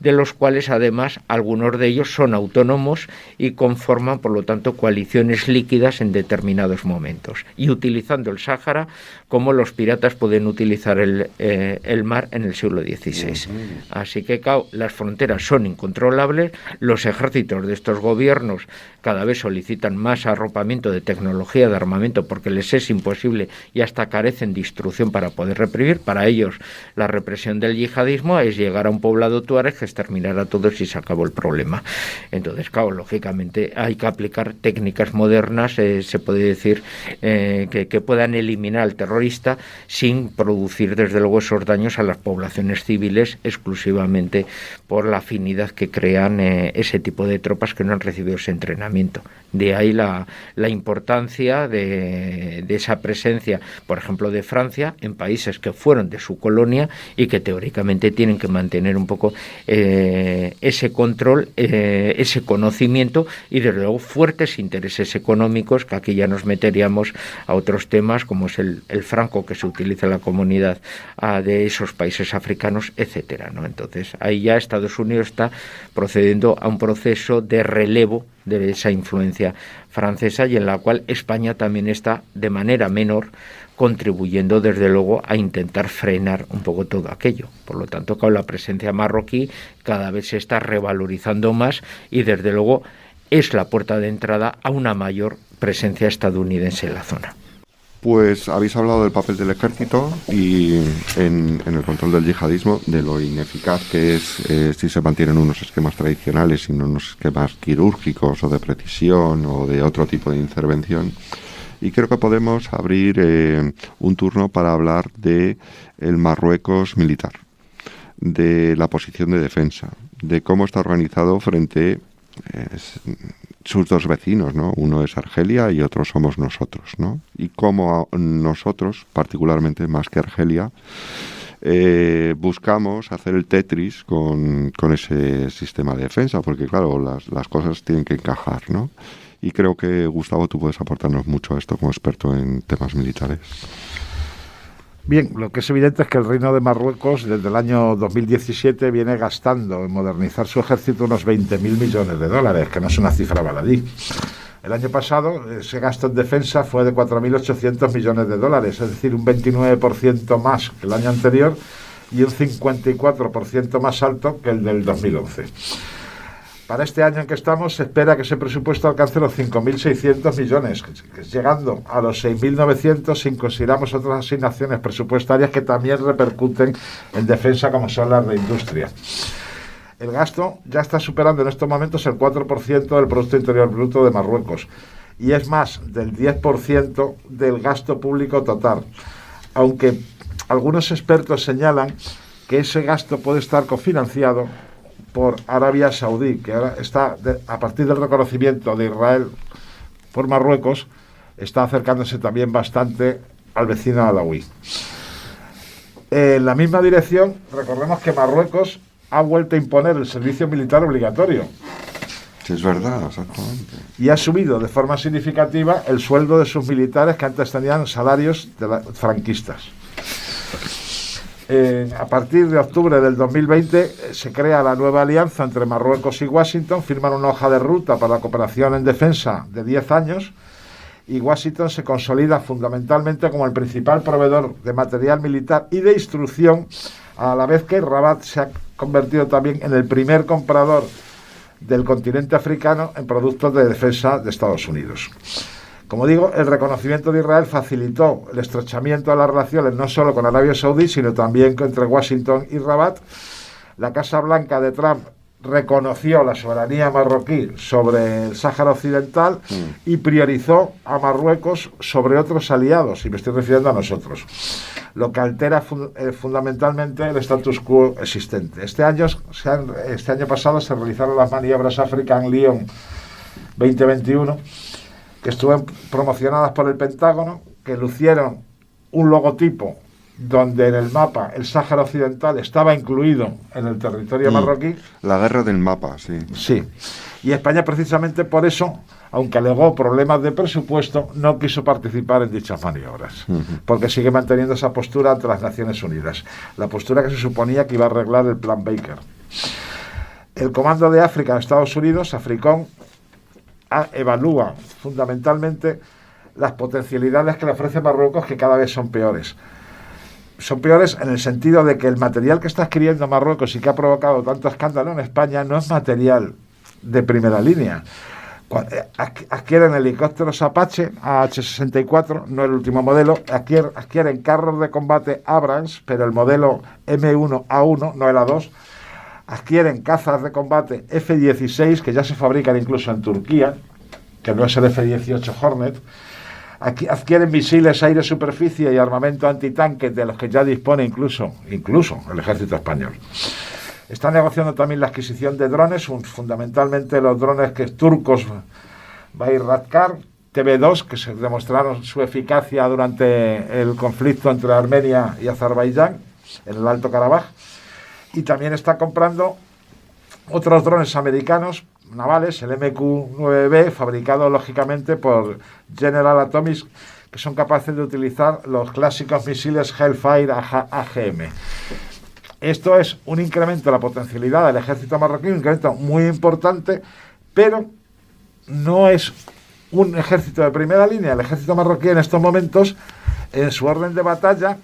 de los cuales además algunos de ellos son autónomos y conforman por lo tanto coaliciones líquidas en determinados momentos, y utilizando el Sáhara como los piratas pueden utilizar el mar en el siglo XVI. Así que claro, las fronteras son incontrolables, los ejércitos de estos gobiernos cada vez solicitan más arropamiento de tecnología, de armamento, porque les es imposible y hasta carecen de instrucción para poder reprimir. Para ellos la represión del yihadismo es llegar a un poblado tuareg, exterminar a todos y se acabó el problema. Entonces, claro, lógicamente hay que aplicar técnicas modernas, se puede decir, que puedan eliminar al terrorista sin producir desde luego esos daños a las poblaciones civiles exclusivamente por la afinidad que crean ese tipo de tropas que no han recibido ese entrenamiento. De ahí la importancia de esa presencia, por ejemplo, de Francia en países que fueron de su colonia y que teóricamente tienen que mantener un poco ese control, ese conocimiento y desde luego fuertes intereses económicos, que aquí ya nos meteríamos a otros temas como es el franco que se utiliza en la comunidad de esos países africanos, etcétera, ¿no? Entonces ahí ya Estados Unidos está procediendo a un proceso de relevo de esa influencia francesa y en la cual España también está de manera menor contribuyendo desde luego a intentar frenar un poco todo aquello. Por lo tanto, con la presencia marroquí cada vez se está revalorizando más y desde luego es la puerta de entrada a una mayor presencia estadounidense en la zona. Pues habéis hablado del papel del ejército y en el control del yihadismo, de lo ineficaz que es si se mantienen unos esquemas tradicionales y no unos esquemas quirúrgicos o de precisión o de otro tipo de intervención. Y creo que podemos abrir un turno para hablar de el Marruecos militar, de la posición de defensa, de cómo está organizado frente sus dos vecinos, ¿no? Uno es Argelia y otro somos nosotros, ¿no? Y cómo nosotros, particularmente más que Argelia, buscamos hacer el Tetris con ese sistema de defensa, porque claro, las cosas tienen que encajar, ¿no? Y creo que, Gustavo, tú puedes aportarnos mucho a esto como experto en temas militares. Bien, lo que es evidente es que el Reino de Marruecos desde el año 2017 viene gastando en modernizar su ejército unos 20.000 millones de dólares, que no es una cifra baladí. El año pasado ese gasto en defensa fue de 4.800 millones de dólares, es decir, un 29% más que el año anterior y un 54% más alto que el del 2011. Para este año en que estamos se espera que ese presupuesto alcance los 5.600 millones, que es llegando a los 6.900 si consideramos otras asignaciones presupuestarias que también repercuten en defensa, como son las de industria. El gasto ya está superando en estos momentos el 4% del Producto Interior Bruto de Marruecos y es más del 10% del gasto público total, aunque algunos expertos señalan que ese gasto puede estar cofinanciado por Arabia Saudí, que ahora está, a partir del reconocimiento de Israel por Marruecos, está acercándose también bastante al vecino alauí. En la misma dirección, recordemos que Marruecos ha vuelto a imponer el servicio militar obligatorio. Sí, es verdad, exactamente. Y ha subido de forma significativa el sueldo de sus militares que antes tenían salarios franquistas. A partir de octubre del 2020 se crea la nueva alianza entre Marruecos y Washington, firman una hoja de ruta para la cooperación en defensa de 10 años y Washington se consolida fundamentalmente como el principal proveedor de material militar y de instrucción, a la vez que Rabat se ha convertido también en el primer comprador del continente africano en productos de defensa de Estados Unidos. Como digo, el reconocimiento de Israel facilitó el estrechamiento de las relaciones no solo con Arabia Saudí, sino también entre Washington y Rabat. La Casa Blanca de Trump reconoció la soberanía marroquí sobre el Sáhara Occidental y priorizó a Marruecos sobre otros aliados, y me estoy refiriendo a nosotros, lo que altera fundamentalmente el status quo existente. Este año pasado se realizaron las maniobras African Lion 2021, que estuvieron promocionadas por el Pentágono, que lucieron un logotipo donde en el mapa el Sáhara Occidental estaba incluido en el territorio marroquí. La guerra del mapa, sí. Sí. Y España, precisamente por eso, aunque alegó problemas de presupuesto, no quiso participar en dichas maniobras, porque sigue manteniendo esa postura ante las Naciones Unidas, la postura que se suponía que iba a arreglar el Plan Baker. El Comando de África de Estados Unidos, AFRICOM, evalúa fundamentalmente las potencialidades que le ofrece Marruecos, que cada vez son peores. Son peores en el sentido de que el material que está adquiriendo Marruecos y que ha provocado tanto escándalo en España no es material de primera línea. Adquieren helicópteros Apache AH-64, no el último modelo, adquieren carros de combate Abrams, pero el modelo M1A1, no el A2, adquieren cazas de combate F-16, que ya se fabrican incluso en Turquía, que no es el F-18 Hornet. Aquí adquieren misiles aire-superficie y armamento antitanque, de los que ya dispone incluso el ejército español. Está negociando también la adquisición de drones, fundamentalmente los drones turcos Bayraktar TB2, que se demostraron su eficacia durante el conflicto entre Armenia y Azerbaiyán en el Alto Karabaj. Y también está comprando otros drones americanos navales, el MQ-9B, fabricado lógicamente por General Atomics, que son capaces de utilizar los clásicos misiles Hellfire AGM. Esto es un incremento de la potencialidad del ejército marroquí, un incremento muy importante, pero no es un ejército de primera línea. El ejército marroquí en estos momentos, en su orden de batalla,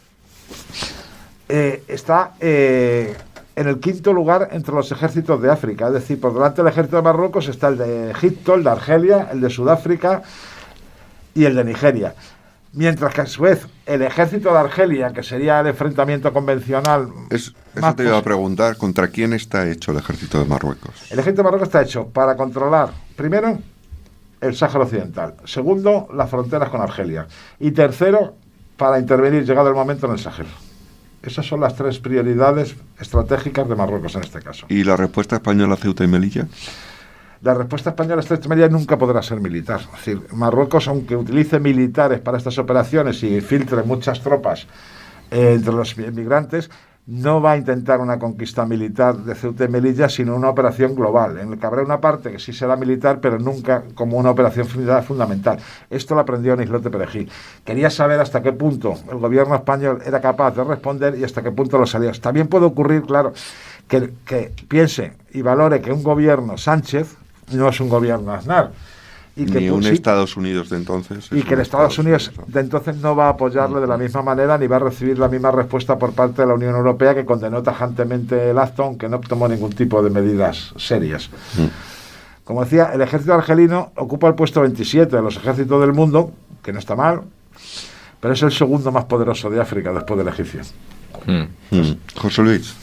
está en el quinto lugar entre los ejércitos de África. Es decir, por delante del ejército de Marruecos está el de Egipto, el de Argelia, el de Sudáfrica y el de Nigeria. Mientras que a su vez el ejército de Argelia, que sería el enfrentamiento convencional... Eso te iba a preguntar, ¿contra quién está hecho el ejército de Marruecos? El ejército de Marruecos está hecho para controlar, primero, el Sáhara Occidental. Segundo, las fronteras con Argelia. Y tercero, para intervenir, llegado el momento, en el Sahel. Esas son las tres prioridades estratégicas de Marruecos en este caso. ¿Y la respuesta española a Ceuta y Melilla? La respuesta española a Ceuta y Melilla nunca podrá ser militar. Es decir, Marruecos, aunque utilice militares para estas operaciones y filtre muchas tropas entre los inmigrantes, no va a intentar una conquista militar de Ceuta y Melilla, sino una operación global, en la que habrá una parte que sí será militar, pero nunca como una operación fundamental. Esto lo aprendió en Islote Perejil. Quería saber hasta qué punto el gobierno español era capaz de responder y hasta qué punto los aliados. También puede ocurrir, claro, que piense y valore que un gobierno Sánchez no es un gobierno Aznar. Y que ni un Estados Unidos de entonces. Y que el Estados Unidos de entonces no va a apoyarle de la misma manera ni va a recibir la misma respuesta por parte de la Unión Europea, que condenó tajantemente el acto, aunque no tomó ningún tipo de medidas serias. Como decía, el ejército argelino ocupa el puesto 27 de los ejércitos del mundo, que no está mal, pero es el segundo más poderoso de África después del egipcio. José Luis.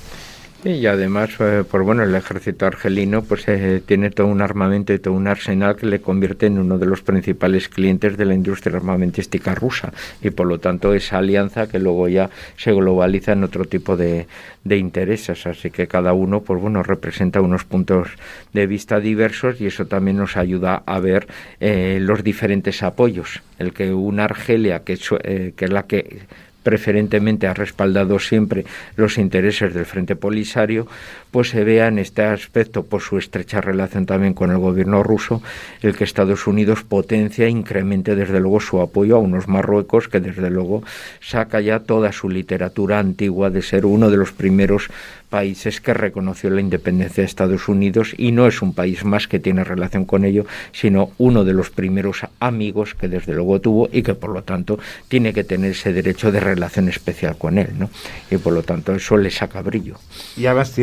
Y además, pues bueno, el ejército argelino pues tiene todo un armamento y todo un arsenal que le convierte en uno de los principales clientes de la industria armamentística rusa, y por lo tanto esa alianza que luego ya se globaliza en otro tipo de intereses, así que cada uno pues bueno representa unos puntos de vista diversos, y eso también nos ayuda a ver los diferentes apoyos. El que una Argelia, que es la que preferentemente ha respaldado siempre los intereses del Frente Polisario, pues se vea en este aspecto, por su estrecha relación también con el gobierno ruso, el que Estados Unidos potencia e incremente desde luego su apoyo a unos Marruecos que desde luego saca ya toda su literatura antigua de ser uno de los primeros países que reconoció la independencia de Estados Unidos, y no es un país más que tiene relación con ello, sino uno de los primeros amigos que desde luego tuvo, y que por lo tanto tiene que tener ese derecho de relación especial con él, ¿no? Y por lo tanto eso le saca brillo. Y además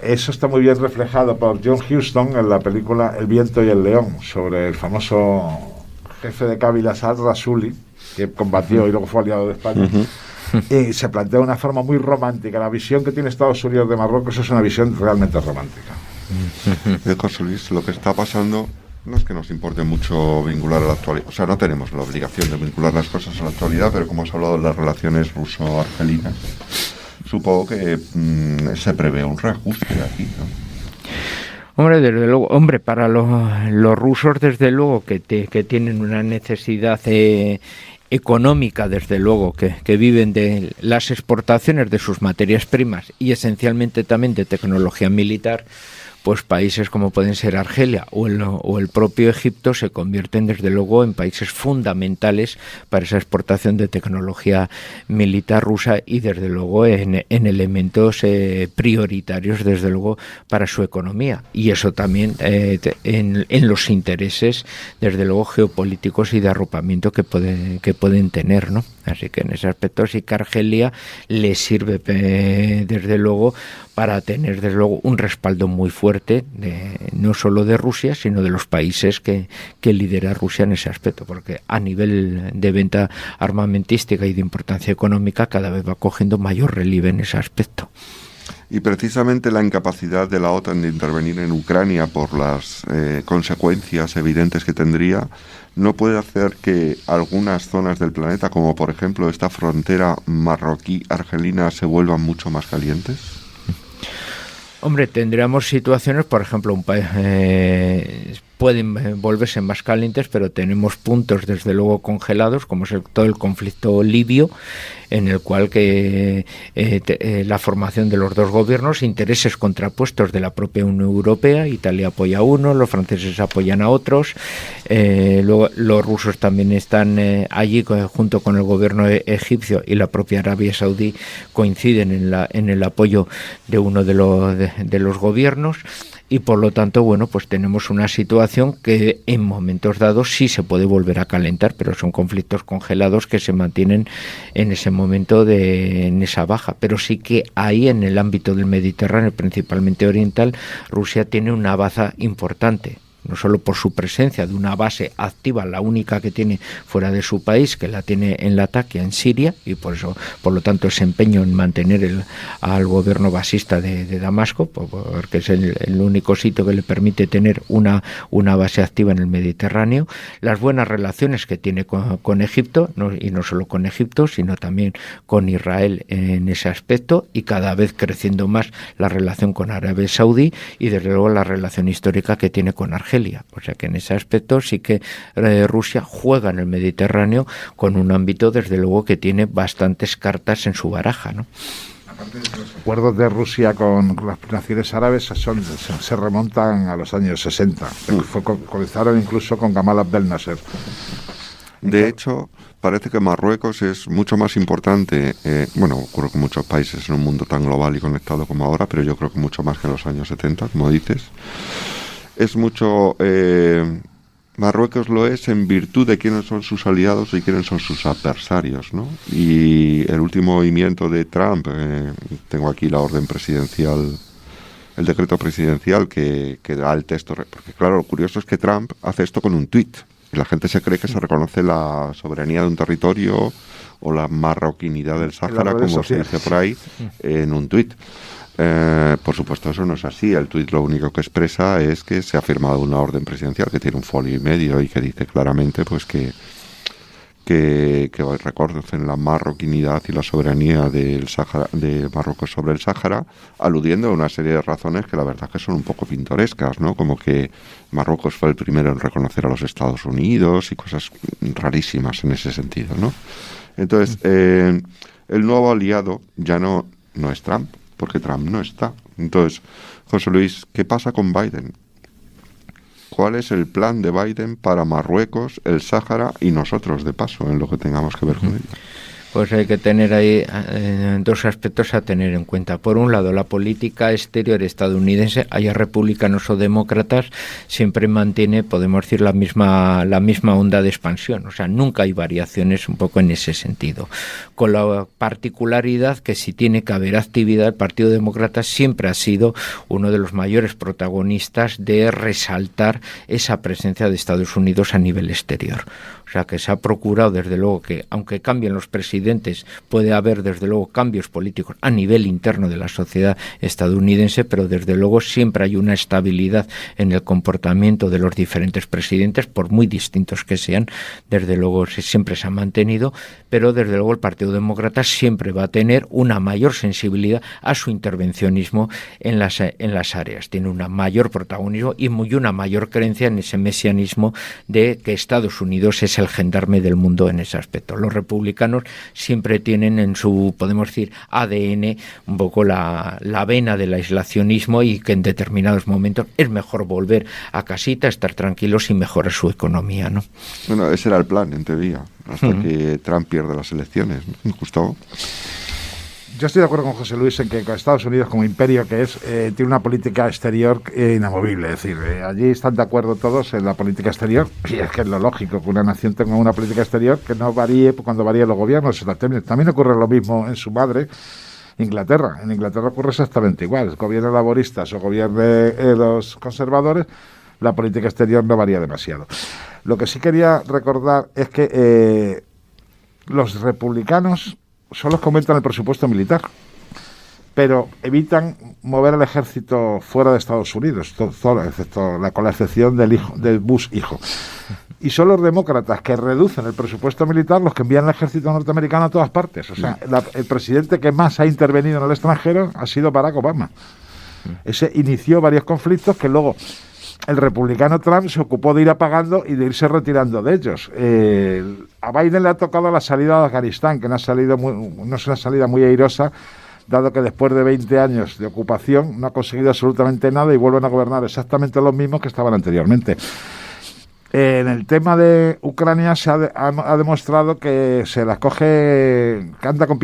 eso está muy bien reflejado por John Huston en la película El viento y el león, sobre el famoso jefe de Kabila, Saad Rasuli, que combatió y luego fue aliado de España. Y se plantea de una forma muy romántica. La visión que tiene Estados Unidos de Marruecos es una visión realmente romántica. José Luis, lo que está pasando no es que nos importe mucho vincular a la actualidad. O sea, no tenemos la obligación de vincular las cosas a la actualidad, pero como has hablado de las relaciones ruso-argelinas, supongo que se prevé un reajuste aquí, ¿no? Hombre, desde luego, para los rusos, desde luego que tienen una necesidad económica, desde luego, que viven de las exportaciones de sus materias primas y esencialmente también de tecnología militar, pues países como pueden ser Argelia o el propio Egipto se convierten desde luego en países fundamentales para esa exportación de tecnología militar rusa y desde luego en elementos prioritarios desde luego para su economía, y eso también en los intereses desde luego geopolíticos y de arropamiento que pueden tener, ¿no? Así que en ese aspecto sí que Argelia le sirve desde luego para tener desde luego un respaldo muy fuerte no solo de Rusia sino de los países que lidera Rusia en ese aspecto, porque a nivel de venta armamentística y de importancia económica cada vez va cogiendo mayor relieve en ese aspecto. Y precisamente la incapacidad de la OTAN de intervenir en Ucrania por las consecuencias evidentes que tendría, no puede hacer que algunas zonas del planeta, como por ejemplo esta frontera marroquí-argelina, se vuelvan mucho más calientes. Hombre, tendríamos situaciones, por ejemplo, un país pueden volverse más calientes, pero tenemos puntos desde luego congelados, como es todo el conflicto libio, en el cual la formación de los dos gobiernos, intereses contrapuestos de la propia Unión Europea, Italia apoya a uno, los franceses apoyan a otros, luego los rusos también están allí junto con el gobierno egipcio, y la propia Arabia Saudí coinciden en el apoyo de uno de los gobiernos. Y por lo tanto, bueno, pues tenemos una situación que en momentos dados sí se puede volver a calentar, pero son conflictos congelados que se mantienen en ese momento en esa baja. Pero sí que ahí en el ámbito del Mediterráneo, principalmente oriental, Rusia tiene una baza importante. No solo por su presencia de una base activa, la única que tiene fuera de su país, que la tiene en Latakia, en Siria, y por eso, por lo tanto, ese empeño en mantener al gobierno basista de Damasco, porque es el único sitio que le permite tener una base activa en el Mediterráneo, las buenas relaciones que tiene con Egipto, y no solo con Egipto, sino también con Israel en ese aspecto, y cada vez creciendo más la relación con Arabia Saudí, y desde luego la relación histórica que tiene con Argelia. O sea que en ese aspecto sí que Rusia juega en el Mediterráneo con un ámbito desde luego que tiene bastantes cartas en su baraja, ¿no? Aparte de los acuerdos de Rusia con las naciones árabes se remontan a los años 60. Comenzaron incluso con Gamal Abdel Nasser. De hecho, parece que Marruecos es mucho más importante, ocurre con muchos países en un mundo tan global y conectado como ahora, pero yo creo que mucho más que en los años 70, como dices. Es mucho... Marruecos lo es en virtud de quiénes son sus aliados y quiénes son sus adversarios, ¿no? Y el último movimiento de Trump, tengo aquí la orden presidencial, el decreto presidencial que da el texto, porque claro, lo curioso es que Trump hace esto con un tuit, y la gente se cree que se reconoce la soberanía de un territorio o la marroquinidad del Sáhara, como se dice por ahí, en un tuit. Por supuesto eso no es así. El tuit lo único que expresa es que se ha firmado una orden presidencial que tiene un folio y medio y que dice claramente pues que reconocen la marroquinidad y la soberanía del Sáhara, de Marruecos sobre el Sáhara, aludiendo a una serie de razones que la verdad que son un poco pintorescas, ¿no? Como que Marruecos fue el primero en reconocer a los Estados Unidos y cosas rarísimas en ese sentido, ¿no? Entonces el nuevo aliado ya no es Trump, porque Trump no está. Entonces, José Luis, ¿qué pasa con Biden? ¿Cuál es el plan de Biden para Marruecos, el Sáhara y nosotros, de paso, en lo que tengamos que ver con ello? Pues hay que tener ahí dos aspectos a tener en cuenta. Por un lado, la política exterior estadounidense, haya republicanos o demócratas, siempre mantiene, podemos decir, la misma onda de expansión. O sea, nunca hay variaciones un poco en ese sentido. Con la particularidad que si tiene que haber actividad, el Partido Demócrata siempre ha sido uno de los mayores protagonistas de resaltar esa presencia de Estados Unidos a nivel exterior. O sea, que se ha procurado, desde luego, que aunque cambien los presidentes, puede haber, desde luego, cambios políticos a nivel interno de la sociedad estadounidense, pero desde luego siempre hay una estabilidad en el comportamiento de los diferentes presidentes, por muy distintos que sean, desde luego siempre se ha mantenido, pero desde luego el Partido Demócrata siempre va a tener una mayor sensibilidad a su intervencionismo en las áreas. Tiene un mayor protagonismo y una mayor creencia en ese mesianismo de que Estados Unidos es el el gendarme del mundo en ese aspecto. Los republicanos siempre tienen en su, podemos decir, ADN un poco la vena del aislacionismo y que en determinados momentos es mejor volver a casita, estar tranquilos y mejorar su economía, ¿no? Bueno, ese era el plan, en teoría, hasta que Trump pierde las elecciones, ¿no, Gustavo? Yo estoy de acuerdo con José Luis en que Estados Unidos, como imperio que es, tiene una política exterior inamovible. Es decir, allí están de acuerdo todos en la política exterior, y es que es lo lógico que una nación tenga una política exterior que no varíe cuando varíen los gobiernos. También ocurre lo mismo en su madre, Inglaterra. En Inglaterra ocurre exactamente igual. Gobierne laboristas o gobierne los conservadores, la política exterior no varía demasiado. Lo que sí quería recordar es que los republicanos son los que aumentan el presupuesto militar, pero evitan mover el ejército fuera de Estados Unidos, con la excepción del Bush hijo. Y son los demócratas que reducen el presupuesto militar los que envían el ejército norteamericano a todas partes. O sea, el presidente que más ha intervenido en el extranjero ha sido Barack Obama. Ese inició varios conflictos que luego el republicano Trump se ocupó de ir apagando y de irse retirando de ellos. A Biden le ha tocado la salida de Afganistán, que no es una salida muy airosa, dado que después de 20 años de ocupación no ha conseguido absolutamente nada y vuelven a gobernar exactamente los mismos que estaban anteriormente. En el tema de Ucrania se ha demostrado que se las coge, que anda con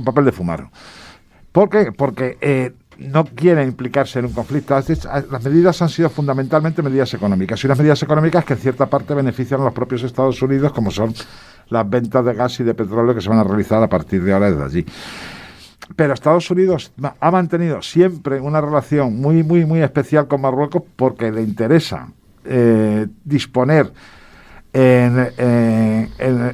papel de fumar. ¿Por qué? Porque no quieren implicarse en un conflicto. Las medidas han sido fundamentalmente medidas económicas, y unas medidas económicas que en cierta parte benefician a los propios Estados Unidos, como son las ventas de gas y de petróleo que se van a realizar a partir de ahora desde allí. Pero Estados Unidos ha mantenido siempre una relación muy, muy, muy especial con Marruecos porque le interesa disponer en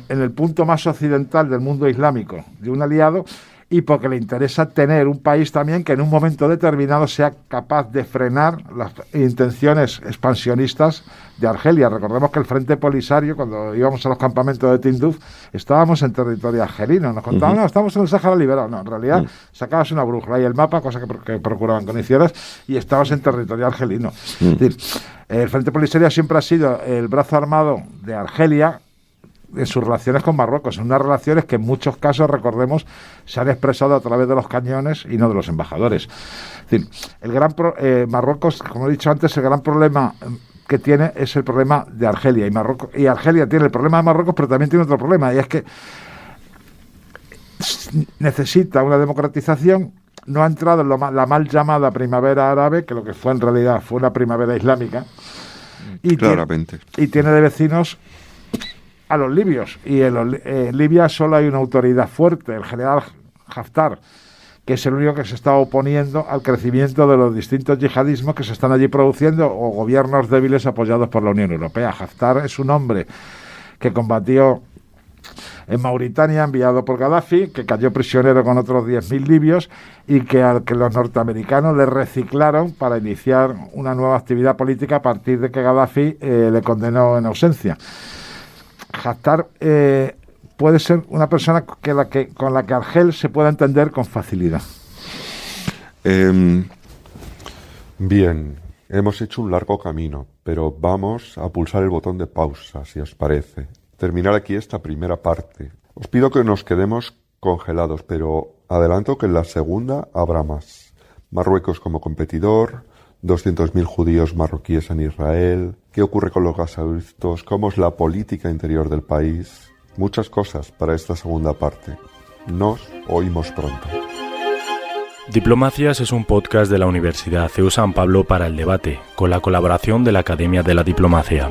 el punto más occidental del mundo islámico de un aliado, y porque le interesa tener un país también que en un momento determinado sea capaz de frenar las intenciones expansionistas de Argelia. Recordemos que el Frente Polisario, cuando íbamos a los campamentos de Tinduf, estábamos en territorio argelino. Nos contaban, no, estamos en el Sáhara liberado. No, en realidad sacabas una brújula y el mapa, cosa que procuraban que no hicieras, y estabas en territorio argelino. Es decir, el Frente Polisario siempre ha sido el brazo armado de Argelia en sus relaciones con Marruecos, en unas relaciones que en muchos casos, recordemos, se han expresado a través de los cañones y no de los embajadores. Es decir, Marruecos, como he dicho antes, el gran problema que tiene es el problema de Argelia, y Argelia tiene el problema de Marruecos, pero también tiene otro problema, y es que necesita una democratización. No ha entrado en la mal llamada primavera árabe, que lo que fue en realidad fue una primavera islámica, y claramente tiene de vecinos a los libios, y en Libia solo hay una autoridad fuerte, el general Haftar, que es el único que se está oponiendo al crecimiento de los distintos yihadismos que se están allí produciendo, o gobiernos débiles apoyados por la Unión Europea. Haftar es un hombre que combatió en Mauritania, enviado por Gaddafi, que cayó prisionero con otros 10.000 libios, y que los norteamericanos le reciclaron para iniciar una nueva actividad política a partir de que Gaddafi le condenó en ausencia. Haftar puede ser una persona con la que Argel se pueda entender con facilidad. Bien, hemos hecho un largo camino, pero vamos a pulsar el botón de pausa, si os parece. Terminar aquí esta primera parte. Os pido que nos quedemos congelados, pero adelanto que en la segunda habrá más. Marruecos como competidor, 200.000 judíos marroquíes en Israel, qué ocurre con los gasoductos, cómo es la política interior del país. Muchas cosas para esta segunda parte. Nos oímos pronto. Diplomacias es un podcast de la Universidad CEU San Pablo para el debate, con la colaboración de la Academia de la Diplomacia.